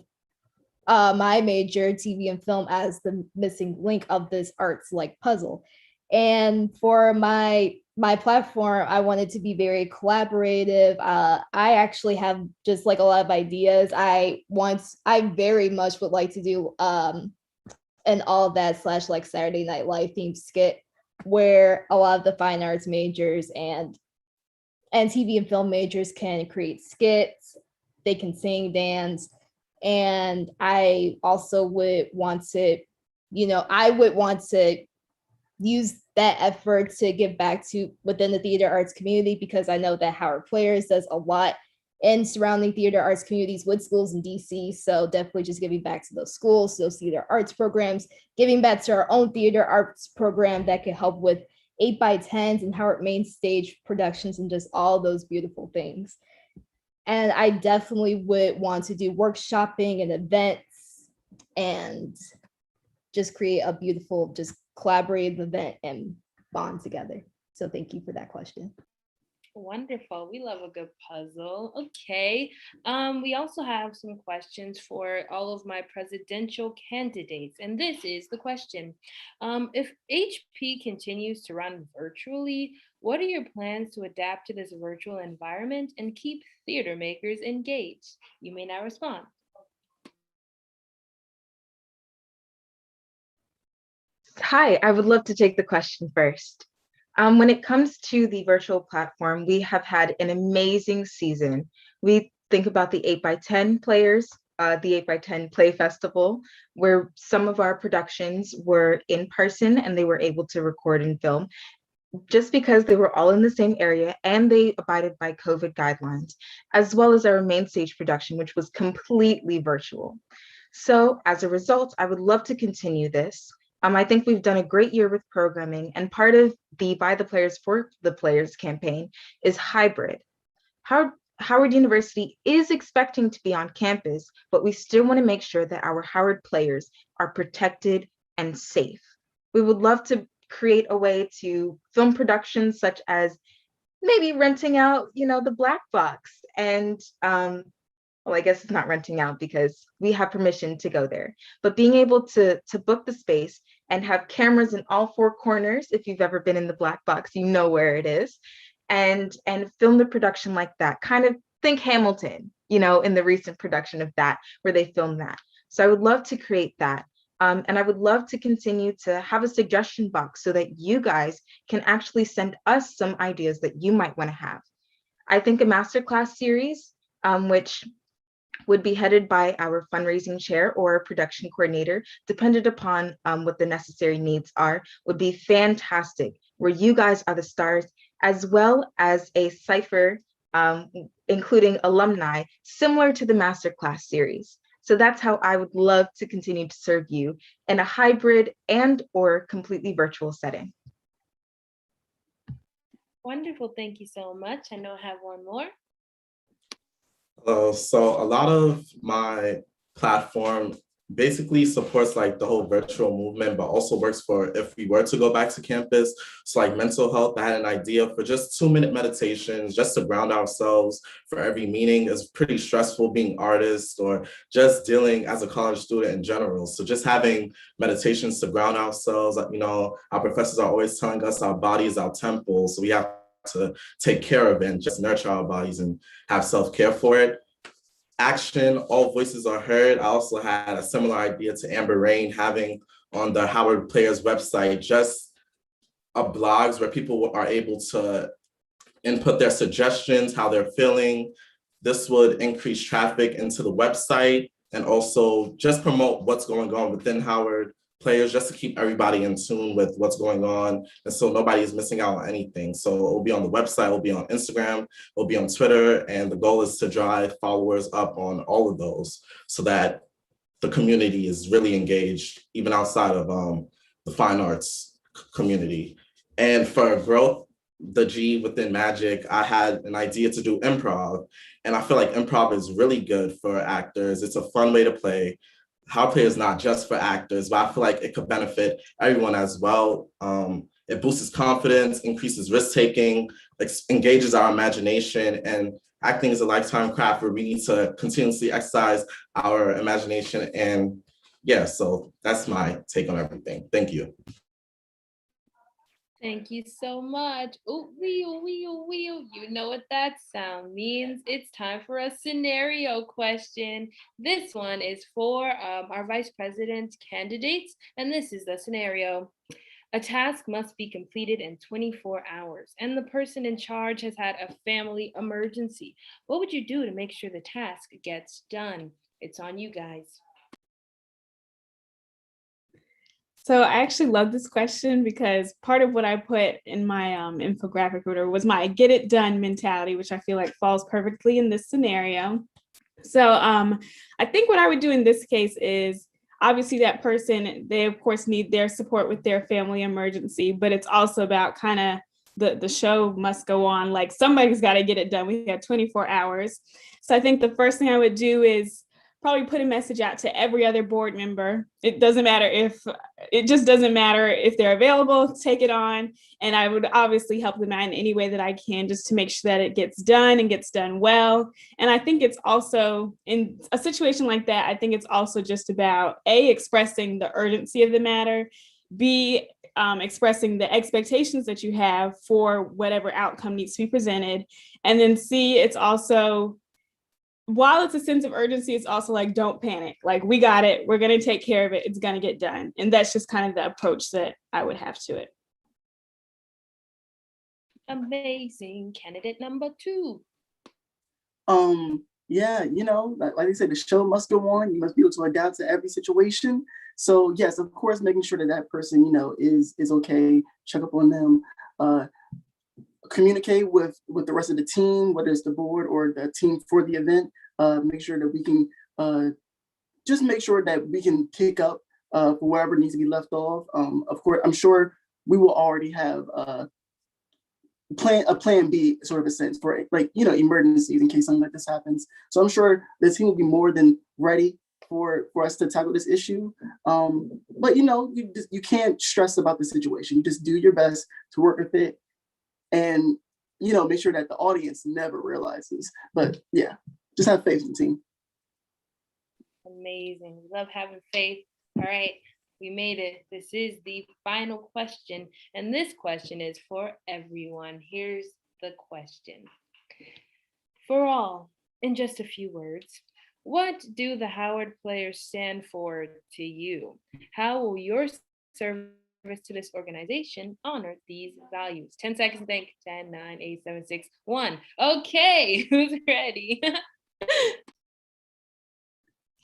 my major, TV and film, as the missing link of this arts like puzzle. And for my platform, I wanted to be very collaborative. I actually have just like a lot of ideas. I very much would like to do an All That / like Saturday Night Live themed skit, where a lot of the fine arts majors and TV and film majors can create skits, they can sing, dance. And I also would want to, I would want to use that effort to give back to within the theater arts community, because I know that Howard Players does a lot in surrounding theater arts communities with schools in DC. So definitely just giving back to those schools, those theater arts programs, giving back to our own theater arts program that could help with 8x10s and Howard Main Stage productions and just all those beautiful things. And I definitely would want to do workshopping and events and just create a beautiful, just collaborative event and bond together. So thank you for that question. Wonderful. We love a good puzzle. Okay. We also have some questions for all of my presidential candidates. And this is the question. If HP continues to run virtually, what are your plans to adapt to this virtual environment and keep theater makers engaged? You may now respond. Hi, I would love to take the question first. When it comes to the virtual platform, we have had an amazing season. We think about the 8x10 players, the 8x10 Play Festival, where some of our productions were in person and they were able to record and film. just because they were all in the same area and they abided by COVID guidelines, as well as our main stage production, which was completely virtual. So as a result, I would love to continue this. I think we've done a great year with programming, and part of the By the Players for the Players campaign is hybrid. Howard University is expecting to be on campus, but we still want to make sure that our Howard players are protected and safe. We would love to create a way to film productions such as maybe renting out, the black box and well, I guess it's not renting out because we have permission to go there, but being able to book the space and have cameras in all four corners. If you've ever been in the black box, you know where it is, and film the production like that. Kind of think Hamilton, in the recent production of that, where they filmed that. So I would love to create that. And I would love to continue to have a suggestion box so that you guys can actually send us some ideas that you might want to have. I think a masterclass series, which would be headed by our fundraising chair or a production coordinator, dependent upon what the necessary needs are, would be fantastic, where you guys are the stars, as well as a cipher, including alumni, similar to the masterclass series. So that's how I would love to continue to serve you in a hybrid and or completely virtual setting. Wonderful, thank you so much. I know I have one more. So a lot of my platform basically supports like the whole virtual movement, but also works for if we were to go back to campus. So like mental health, I had an idea for just 2-minute meditations, just to ground ourselves for every meeting. Is pretty stressful being artists or just dealing as a college student in general. So just having meditations to ground ourselves, our professors are always telling us our body is our temple. So we have to take care of it and just nurture our bodies and have self-care for it. Action, all voices are heard. I also had a similar idea to Amber Rain, having on the Howard Players website just blogs where people are able to input their suggestions, how they're feeling. This would increase traffic into the website and also just promote what's going on within Howard Players, just to keep everybody in tune with what's going on, and so nobody is missing out on anything. So it will be on the website, it will be on Instagram, it will be on Twitter, and the goal is to drive followers up on all of those so that the community is really engaged, even outside of the fine arts community. And for growth, the G within Magic, I had an idea to do improv, and I feel like improv is really good for actors. It's a fun way to play. Howard Play is not just for actors, but I feel like it could benefit everyone as well. It boosts confidence, increases risk-taking, engages our imagination, and acting is a lifetime craft where we need to continuously exercise our imagination. And yeah, so that's my take on everything. Thank you. Thank you so much. Oh, wheel, wheel, wheel. You know what that sound means. It's time for a scenario question. This one is for our vice president candidates, and this is the scenario. A task must be completed in 24 hours, and the person in charge has had a family emergency. What would you do to make sure the task gets done? It's on you guys. So I actually love this question because part of what I put in my infographic was my get it done mentality, which I feel like falls perfectly in this scenario. So I think what I would do in this case is obviously that person, they of course need their support with their family emergency, but it's also about kind of the show must go on. Like somebody's got to get it done. We have 24 hours. So I think the first thing I would do is probably put a message out to every other board member. It just doesn't matter if they're available, take it on. And I would obviously help them out in any way that I can just to make sure that it gets done and gets done well. And I think it's also in a situation like that, I think it's also just about A, expressing the urgency of the matter, B, expressing the expectations that you have for whatever outcome needs to be presented. And then C, it's also, while it's a sense of urgency, it's also like, don't panic. Like, we got it. We're going to take care of it. It's going to get done. And that's just kind of the approach that I would have to it. Amazing. Candidate number 2. Yeah, like I said, the show must go on. You must be able to adapt to every situation. So yes, of course, making sure that person, is okay, check up on them. communicate with the rest of the team, whether it's the board or the team for the event. Make sure that we can just make sure that we can pick up for wherever needs to be left off. Of course, I'm sure we will already have a plan B, sort of a sense, for like, emergencies in case something like this happens. So I'm sure the team will be more than ready for us to tackle this issue. But you can't stress about the situation. You just do your best to work with it, and make sure that the audience never realizes. But yeah, just have faith in the team. Amazing. We love having faith. All right, we made it. This is the final question, and this question is for everyone. Here's the question. For all, in just a few words, what do the Howard Players stand for to you? How will your service to this organization honor these values? 10 seconds to think. 10, 9, 8, 7, 6, 1. Okay, who's ready?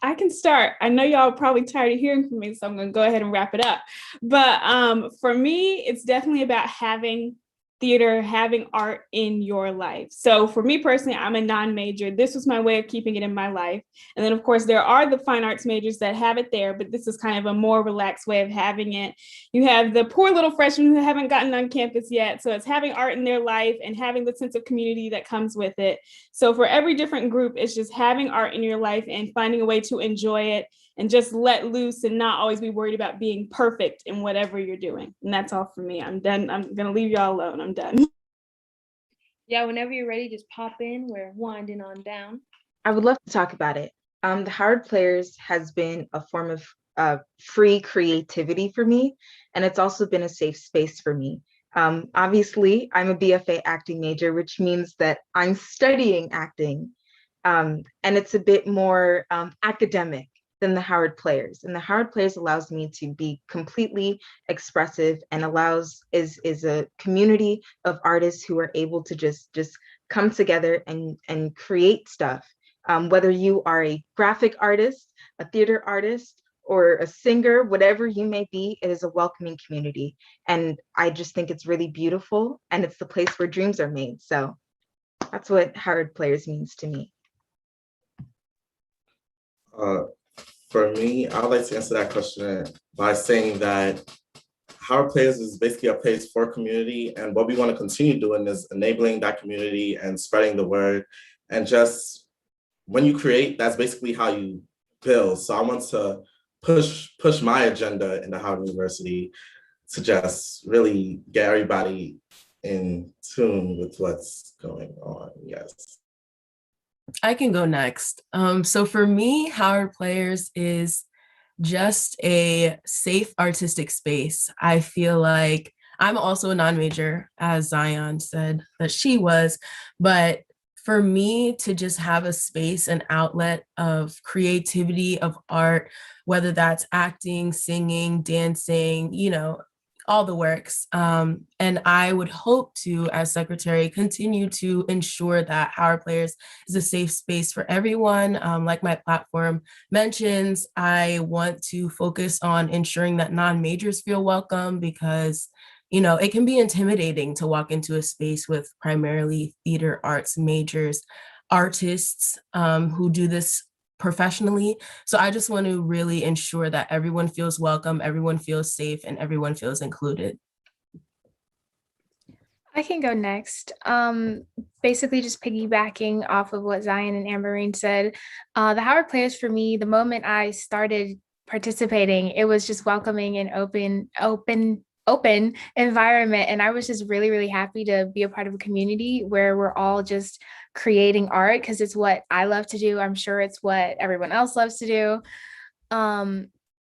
I can start. I know y'all are probably tired of hearing from me, so I'm going to go ahead and wrap it up. But for me, it's definitely about having theater, having art in your life. So for me personally, I'm a non-major. This was my way of keeping it in my life. And then of course, there are the fine arts majors that have it there, but this is kind of a more relaxed way of having it. You have the poor little freshmen who haven't gotten on campus yet. So it's having art in their life and having the sense of community that comes with it. So for every different group, it's just having art in your life and finding a way to enjoy it and just let loose and not always be worried about being perfect in whatever you're doing. And that's all for me. I'm done. I'm going to leave y'all alone. I'm done. Yeah, whenever you're ready, just pop in. We're winding on down. I would love to talk about it. The Howard Players has been a form of free creativity for me, and it's also been a safe space for me. Obviously, I'm a BFA acting major, which means that I'm studying acting, and it's a bit more academic than the Howard Players. And the Howard Players allows me to be completely expressive and is a community of artists who are able to just come together and create stuff. Whether you are a graphic artist, a theater artist, or a singer, whatever you may be, it is a welcoming community. And I just think it's really beautiful, and it's the place where dreams are made. So that's what Howard Players means to me. For me, I would like to answer that question by saying that Howard Players is basically a place for community, and what we want to continue doing is enabling that community and spreading the word. And just when you create, that's basically how you build. So I want to push my agenda in the Howard University to just really get everybody in tune with what's going on. Yes. I can go next. So for me, Howard Players is just a safe artistic space. I feel like I'm also a non-major, as Zion said that she was, but for me to just have a space, an outlet of creativity, of art, whether that's acting, singing, dancing, all the works. And I would hope to, as secretary, continue to ensure that Howard Players is a safe space for everyone. Like my platform mentions, I want to focus on ensuring that non-majors feel welcome because it can be intimidating to walk into a space with primarily theater arts majors, artists who do this professionally. So I just want to really ensure that everyone feels welcome, everyone feels safe, and everyone feels included. I can go next. Basically just piggybacking off of what Zion and Amberine said, the Howard Players for me, the moment I started participating, it was just welcoming and open environment. And I was just really, really happy to be a part of a community where we're all just creating art because it's what I love to do. I'm sure it's what everyone else loves to do.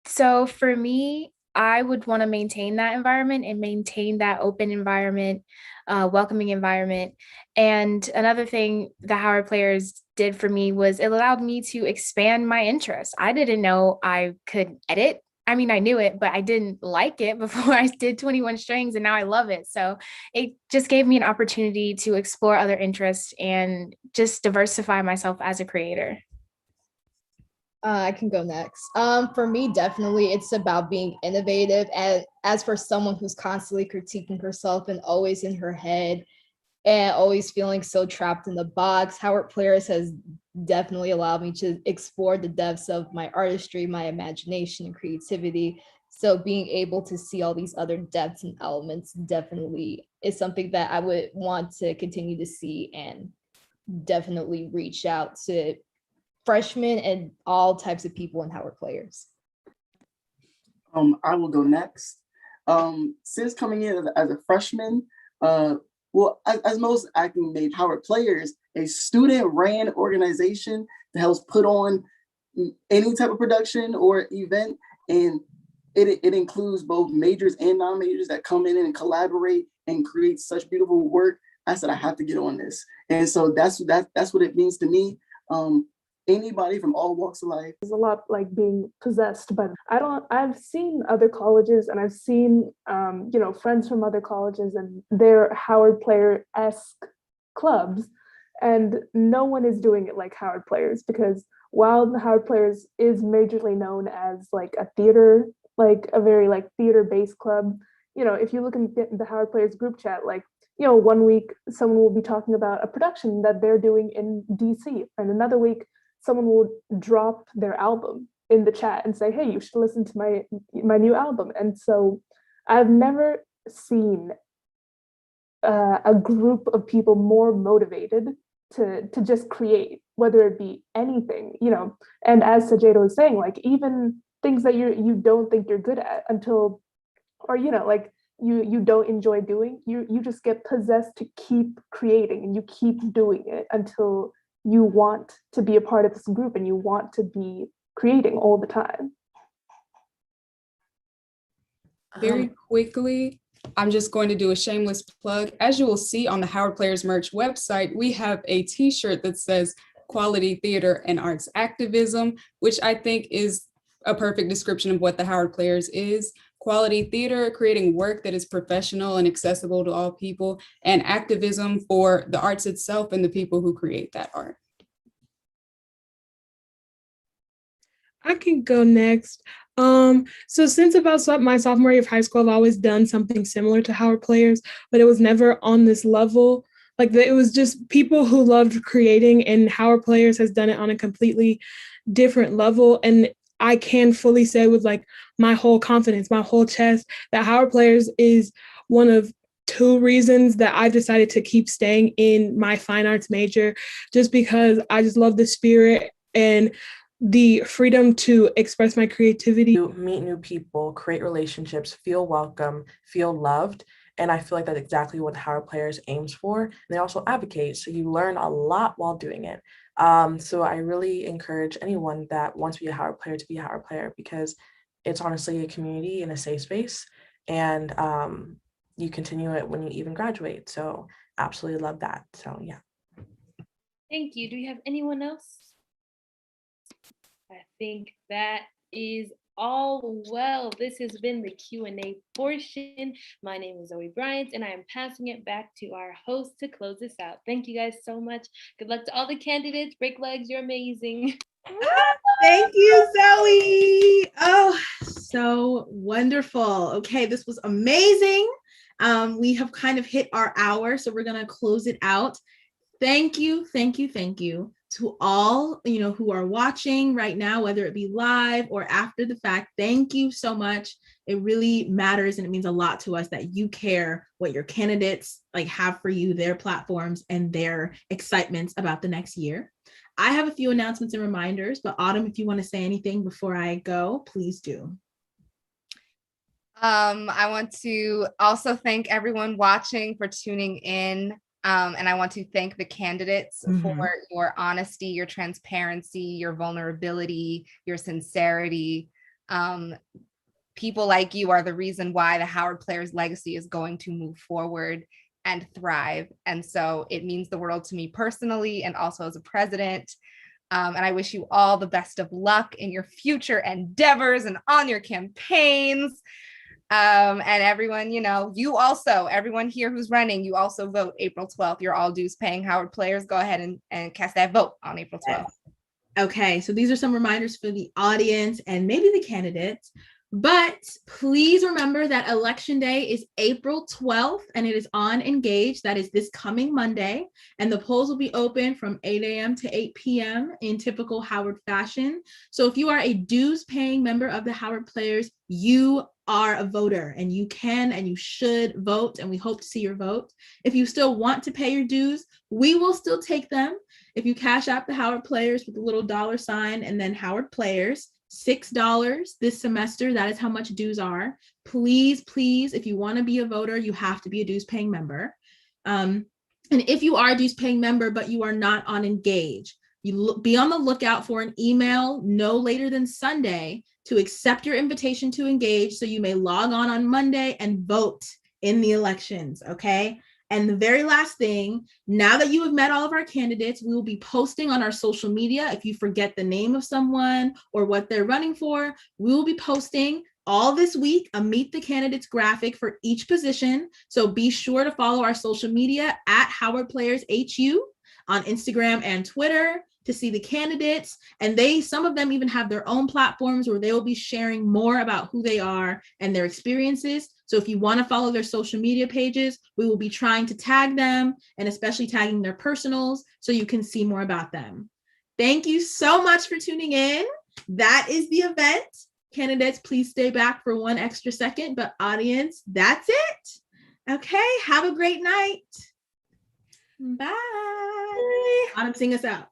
So for me, I would want to maintain that environment and maintain that open environment, welcoming environment. And another thing the Howard Players did for me was it allowed me to expand my interests. I didn't know I could edit. I mean, I knew it, but I didn't like it before I did 21 Strings, and now I love it. So it just gave me an opportunity to explore other interests and just diversify myself as a creator. I can go next. For me, definitely, it's about being innovative. And as for someone who's constantly critiquing herself and always in her head and always feeling so trapped in the box, Howard Players has definitely allowed me to explore the depths of my artistry, my imagination, and creativity. So being able to see all these other depths and elements definitely is something that I would want to continue to see, and definitely reach out to freshmen and all types of people in Howard Players. I will go next. Since coming in as a freshman, well, as most acting made Howard Players, a student-ran organization that helps put on any type of production or event, and it includes both majors and non-majors that come in and collaborate and create such beautiful work. I said I have to get on this, and so that's what it means to me. Anybody from all walks of life. There's a lot like being possessed, but I've seen other colleges and I've seen, friends from other colleges and their Howard Player-esque clubs, and no one is doing it like Howard Players, because while the Howard Players is majorly known as like a theater, like a very like theater-based club, if you look in the Howard Players group chat, like, one week someone will be talking about a production that they're doing in DC, and another week someone will drop their album in the chat and say, hey, you should listen to my new album. And so I've never seen a group of people more motivated to just create, whether it be anything, and as Sajeda was saying, like even things that you don't think you're good at until, or, like you don't enjoy doing, you just get possessed to keep creating, and you keep doing it until you want to be a part of this group and you want to be creating all the time. Very quickly, I'm just going to do a shameless plug. As you will see on the Howard Players merch website, we have a t-shirt that says Quality Theater and Arts Activism, which I think is a perfect description of what the Howard Players is. Quality theater, creating work that is professional and accessible to all people, and activism for the arts itself and the people who create that art. I can go next. So since about my sophomore year of high school, I've always done something similar to Howard Players, but it was never on this level. It was just people who loved creating, and Howard Players has done it on a completely different level. And I can fully say with like my whole confidence, my whole chest, that Howard Players is one of two reasons that I've decided to keep staying in my fine arts major, just because I just love the spirit and the freedom to express my creativity. Meet new people, create relationships, feel welcome, feel loved. And I feel like that's exactly what Howard Players aims for. And they also advocate, so you learn a lot while doing it. So I really encourage anyone that wants to be a Howard Player to be a Howard Player, because it's honestly a community and a safe space, and you continue it when you even graduate. So absolutely love that. So yeah. Thank you. Do we have anyone else? I think that is all. Well, this has been the Q&A portion. My name is Zoe Bryant, and I am passing it back to our host to close this out. Thank you guys so much. Good luck to all the candidates. Break legs, you're amazing. Thank you, Zoe. Oh, so wonderful. Okay, this was amazing. We have kind of hit our hour, so we're gonna close it out. Thank you to all, who are watching right now, whether it be live or after the fact. Thank you so much. It really matters, and it means a lot to us that you care what your candidates have for you, their platforms, and their excitements about the next year. I have a few announcements and reminders, but Autumn, if you want to say anything before I go, please do. I want to also thank everyone watching for tuning in. And I want to thank the candidates for your honesty, your transparency, your vulnerability, your sincerity. People like you are the reason why the Howard Players legacy is going to move forward and thrive. And so it means the world to me personally, and also as a president. And I wish you all the best of luck in your future endeavors and on your campaigns. And everyone, you also, everyone here who's running, you also vote April 12th. You're all dues paying Howard Players. Go ahead and cast that vote on April 12th. Okay, so these are some reminders for the audience and maybe the candidates. But please remember that Election Day is April 12th and it is on Engage. That is this coming Monday. And the polls will be open from 8 a.m. to 8 p.m. in typical Howard fashion. So if you are a dues paying member of the Howard Players, you are a voter and you can and you should vote. And we hope to see your vote. If you still want to pay your dues, we will still take them. If you cash out the Howard Players with a little $ and then Howard Players, $6 this semester. That is how much dues are. Please, please, if you want to be a voter, you have to be a dues paying member. And if you are a dues paying member, but you are not on Engage, be on the lookout for an email no later than Sunday to accept your invitation to Engage so you may log on Monday and vote in the elections, okay? And the very last thing, now that you have met all of our candidates, we will be posting on our social media. If you forget the name of someone or what they're running for, we will be posting all this week a Meet the Candidates graphic for each position. So be sure to follow our social media at Howard Players HU on Instagram and Twitter to see the candidates. And some of them even have their own platforms where they will be sharing more about who they are and their experiences. So if you want to follow their social media pages, we will be trying to tag them and especially tagging their personals so you can see more about them. Thank you so much for tuning in. That is the event. Candidates, please stay back for 1 extra second, but audience, that's it. Okay, have a great night. Bye. Autumn, sing us out.